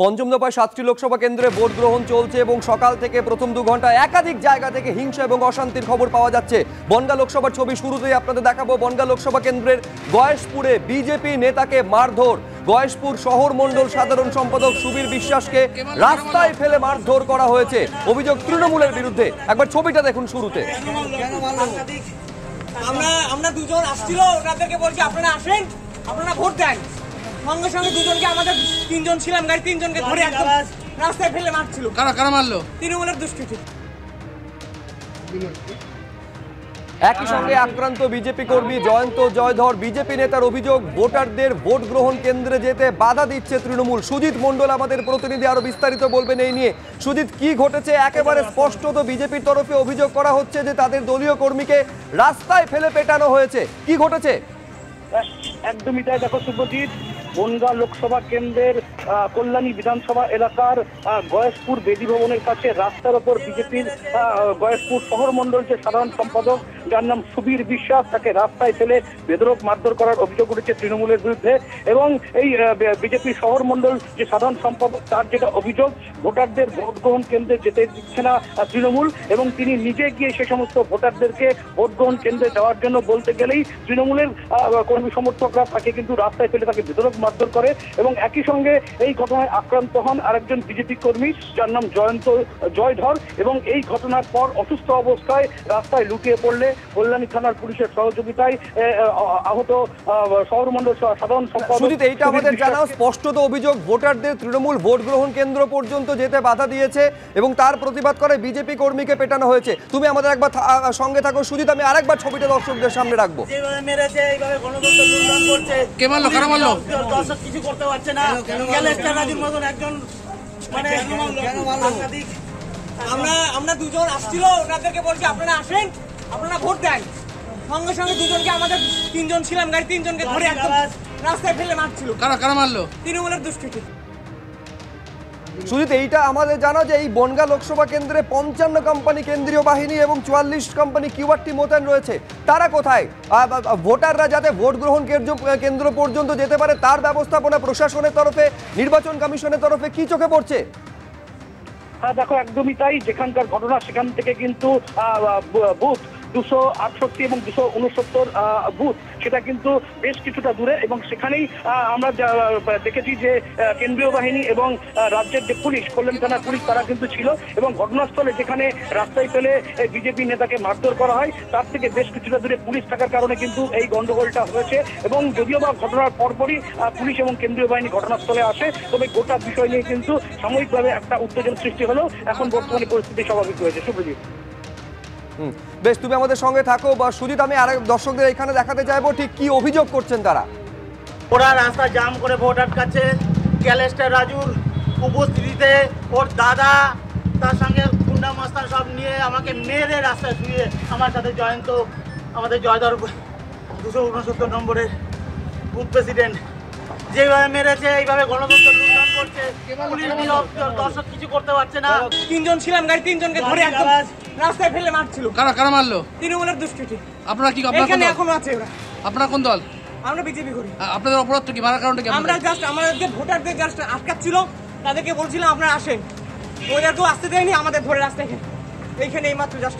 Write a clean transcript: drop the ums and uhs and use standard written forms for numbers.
পঞ্চম দফায় ৭টি লোকসভা কেন্দ্রে ভোট গ্রহণ চলছে এবং সকাল থেকে প্রথম 2 ঘন্টায় একাধিক জায়গা থেকে হিংসা এবং অশান্তির খবর পাওয়া যাচ্ছে। বনগাঁ লোকসভার ছবি শুরুতেই আপনাদের দেখাবো। বনগাঁ লোকসভা কেন্দ্রের গয়েশপুরে বিজেপি নেতাকে মারধর। গয়েশপুর শহর মণ্ডল সাধারণ সম্পাদক সুবীর বিশ্বাসকে রাস্তায় ফেলে মারধর করা হয়েছে। অভিযোগ তৃণমূলের বিরুদ্ধে। একবার ছবিটা দেখুন শুরুতে। আমরা দুজন আসছিল, ওনাদেরকে বলছি আপনারা আসেন, আপনারা ভোট দেন। সঙ্গে সঙ্গে দুজনকে, আমাদের তিনজন ছিলাম গাড়ি, তিনজনকে ধরে একদম রাস্তায় ফেলে মারছিল। কারা মারলো? তৃণমূলের দুষ্কৃতী। একই সঙ্গে আক্রান্ত বিজেপি কর্মী জয়ন্ত জয়ধর। বিজেপি নেতার অভিযোগ, ভোটারদের ভোট গ্রহণ কেন্দ্রে যেতে বাধা দিচ্ছে তৃণমূল। সুজিত মণ্ডল আমাদের প্রতিনিধি আরো বিস্তারিত বলবেন এই নিয়ে। সুজিত, কি ঘটেছে? একেবারে স্পষ্টত বিজেপির তরফে অভিযোগ করা হচ্ছে যে তাদের দলীয় কর্মীকে রাস্তায় ফেলে পেটানো হয়েছে। কি ঘটেছে? একদমই তাই। দেখো শুভজিৎ, বনগাঁ লোকসভা কেন্দ্রের কল্যাণী বিধানসভা এলাকার গয়েশপুর বেদি ভবনের কাছে রাস্তার ওপর বিজেপির গয়েশপুর শহর মণ্ডল যে সাধারণ সম্পাদক, যার নাম সুবীর বিশ্বাস, তাকে রাস্তায় ফেলে বেধড়ক মারধর করার অভিযোগ উঠেছে তৃণমূলের বিরুদ্ধে। এবং এই বিজেপি শহর মণ্ডল যে সাধারণ সম্পাদক, তার যেটা অভিযোগ, ভোটারদের ভোট গ্রহণ কেন্দ্রে যেতে দিচ্ছে না তৃণমূল, এবং তিনি নিজে গিয়ে সে সমস্ত ভোটারদেরকে ভোট গ্রহণ কেন্দ্রে যাওয়ার জন্য বলতে গেলেই তৃণমূলের কর্মী সমর্থকরা তাকে কিন্তু রাস্তায় ফেলে তাকে বেধড়ক মারধর করে। এবং একই সঙ্গে এই ঘটনায় আক্রান্ত হন আরেকজন বিজেপি কর্মী, যার নাম জয়ন্ত জয়ধর। এবং এই ঘটনার পর অসুস্থ অবস্থায় রাস্তায় লুটিয়ে পড়লে কল্যাণী থানার পুলিশের সহযোগিতায় আহত শহর মণ্ডল সাধারণ সম্পাদক। সুজিত, এইটা আমাদের জানাও। স্পষ্টত অভিযোগ, ভোটারদের তৃণমূল ভোট গ্রহণ কেন্দ্র পর্যন্ত যেতে বাধা দিয়েছে এবং তার প্রতিবাদ করে বিজেপি কর্মীকে পেটানো হয়েছে। তুমি আমাদের একবার সঙ্গে থাকো সুজিত, আমি আরেকবার ছবিটা দর্শকদের সামনে রাখবো। যেভাবে মেরেছে, এইভাবে গণতন্ত্র লুণ্ঠন করছে। কে মারলো? কারা মারলো? দর্শক কিছু করতে পারছে না। ক্যালেস্টার রাজুর মতন একজন, মানে সাংঘাতিক। আমরা দুজন আসছিল, ওনাদেরকে বলছি আপনারা আসেন, আপনারা ভোট দেন। সঙ্গে সঙ্গে দুজনকে, আমাদের তিনজন ছিলাম গাড়ি, তিনজনকে ধরে একদম রাস্তায় ফেলে মারছিল। কারা মারলো? তৃণমূলের দুষ্কৃতী। সুজিত, এইটা আমাদের জানা যে এই বনগাঁ লোকসভা কেন্দ্রে 55 কোম্পানি কেন্দ্রীয় বাহিনী এবং 44 কোম্পানি কিউআরটি মোতায়েন রয়েছে। তারা কোথায়? ভোটাররা যাতে ভোট গ্রহণ কেন্দ্র পর্যন্ত যেতে পারে তার ব্যবস্থাপনা প্রশাসনের তরফে, নির্বাচন কমিশনের তরফে কি চোখে পড়ছে? হ্যাঁ দেখো, একদমই তাই। যেখানকার ঘটনা সেখান থেকে কিন্তু বুথ 268 এবং 269 বুথ, সেটা কিন্তু বেশ কিছুটা দূরে। এবং সেখানেই আমরা দেখেছি যে কেন্দ্রীয় বাহিনী এবং রাজ্যের যে পুলিশ, কল্যাণী থানার পুলিশ, তারা কিন্তু ছিল। এবং ঘটনাস্থলে যেখানে রাস্তায় ফেলে বিজেপি নেতাকে মারধর করা হয়, তার থেকে বেশ কিছুটা দূরে পুলিশ থাকার কারণে কিন্তু এই গন্ডগোলটা হয়েছে। এবং যদিও বা ঘটনার পরপরই পুলিশ এবং কেন্দ্রীয় বাহিনী ঘটনাস্থলে আসে, তবে গোটা বিষয় নিয়ে কিন্তু সাময়িকভাবে একটা উত্তেজনা সৃষ্টি হলেও এখন বর্তমানে পরিস্থিতি স্বাভাবিক হয়েছে। সুপ্রজিৎ, বেশ, তুমি আমাদের সঙ্গে থাকো। বা সুজিত, আমি আরেক দর্শকদের এখানে দেখাতে চাইবো ঠিক কি অভিযোগ করছেন তারা। ওরা রাস্তা জাম করে ভোট আটকাচ্ছে। ক্যালেস্টার রাজুর উপস্থিতিতে ওর দাদা, তার সঙ্গে গুন্ডা মাস্তান সব নিয়ে আমাকে মেরে রাস্তায় শুয়ে, আমার সাথে জয়ন্ত, আমাদের জয়ধর 269 নম্বরের বুথ প্রেসিডেন্ট, যেভাবে মেরেছে, এইভাবে গণতন্ত্র লুণ্ঠন করছে। পুলিশ দর্শক কিছু করতে পারছে না। তিনজন ছিলাম গাড়ি, তিনজনকে ধরে একদম রাস্তায় ফেলে মারছিল। কারা মারলো? তৃণমূলের দুষ্কৃতী। আপনারা কি এখানে এখনো আছে ওরা। আপনারা কোন দল? আমরা বিজেপি করি। আপনাদের অপরাধটা কি? মারার কারণটা কি? আমরা জাস্ট আমাদের ভোটারদের জাস্ট আটকাচ্ছিল, তাদেরকে বলছিলাম আপনারা আসেন। ওদেরকেও আসতে দেয়নি, আমাদের ধরে রাস্তায় এইখানে এইমাত্র জাস্ট